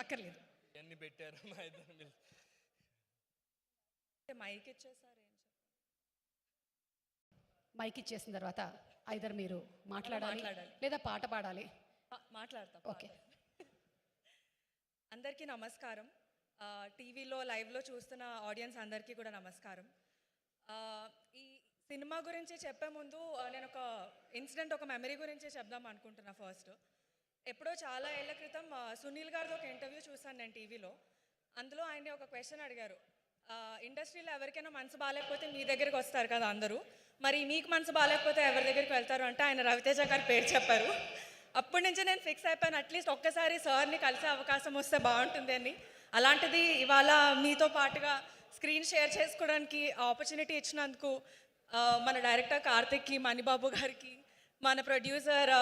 అక్కర్లేదు. ఎన్ని పెట్టారు మా ఇద్దరు మీరు? మైక్ ఇచ్చేసారు ఏం చెప్పాలి? మైక్ ఇచ్చేసిన తర్వాత ఐదర్ మీరు మాట్లాడాలి లేదా పాట పాడాలి. మాట్లాడతా. ఓకే. అందరికీ నమస్కారం. టీవీలో లైవ్లో చూస్తున్న ఆడియన్స్ అందరికీ కూడా నమస్కారం. ఈ సినిమా గురించి చెప్పే ముందు నేను ఒక మెమరీ గురించి చెప్దాం అనుకుంటున్నా. ఫస్ట్ ఎప్పుడో చాలా ఏళ్ల క్రితం సునీల్ గారిది ఒక ఇంటర్వ్యూ చూసాను నేను టీవీలో. అందులో ఆయన ఒక క్వశ్చన్ అడిగారు, ఇండస్ట్రీలో ఎవరికైనా మనసు బాగాలేకపోతే మీ దగ్గరికి వస్తారు కదా అందరూ, మరి మీకు మనసు బాగాలేకపోతే ఎవరి దగ్గరికి వెళ్తారు అంటే ఆయన రవితేజ గారి పేరు చెప్పారు. అప్పటి నుంచి నేను ఫిక్స్ అయిపోయాను, అట్లీస్ట్ ఒక్కసారి సార్ని కలిసే అవకాశం వస్తే బాగుంటుంది అని. అలాంటిది ఇవాళ మీతో పాటుగా స్క్రీన్ షేర్ చేసుకోవడానికి ఆపర్చునిటీ ఇచ్చినందుకు మన డైరెక్టర్ కార్తిక్కి, మణిబాబు గారికి, మన ప్రొడ్యూసర్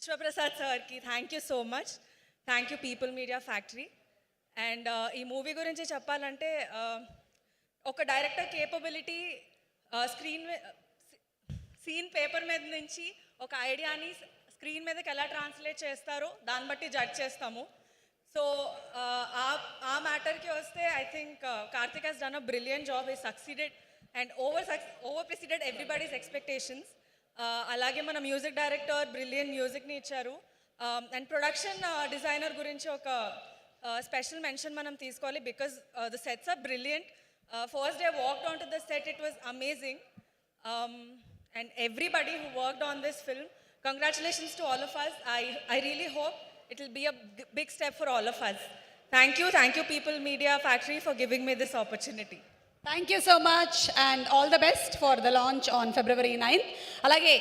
విశ్వప్రసాద్ సార్కి thank you so much. Thank you people media factory. And ఈ మూవీ గురించి చెప్పాలంటే ఒక డైరెక్టర్ కేపబిలిటీ సీన్ పేపర్ మీద నుంచి ఒక ఐడియాని స్క్రీన్ మీదకి ఎలా ట్రాన్స్లేట్ చేస్తారో దాన్ని బట్టి జడ్జ్ చేస్తాము. సో ఆ మ్యాటర్కి వస్తే I think Karthik he's done a brilliant job. He succeeded and over presided everybody's expectations. అలాగే మన మ్యూజిక్ డైరెక్టర్ బ్రిలియంట్ మ్యూజిక్ని ఇచ్చారు. అండ్ ప్రొడక్షన్ డిజైనర్ గురించి ఒక స్పెషల్ మెన్షన్ మనం తీసుకోవాలి, because the sets are brilliant. First day walked on to the set, it was amazing. And everybody who worked on this film, congratulations to all of us. I really hope it will be a big step for all of us. Thank you People Media Factory for giving me this opportunity. Thank you so much and all the best for the launch on February 9th. అలాగే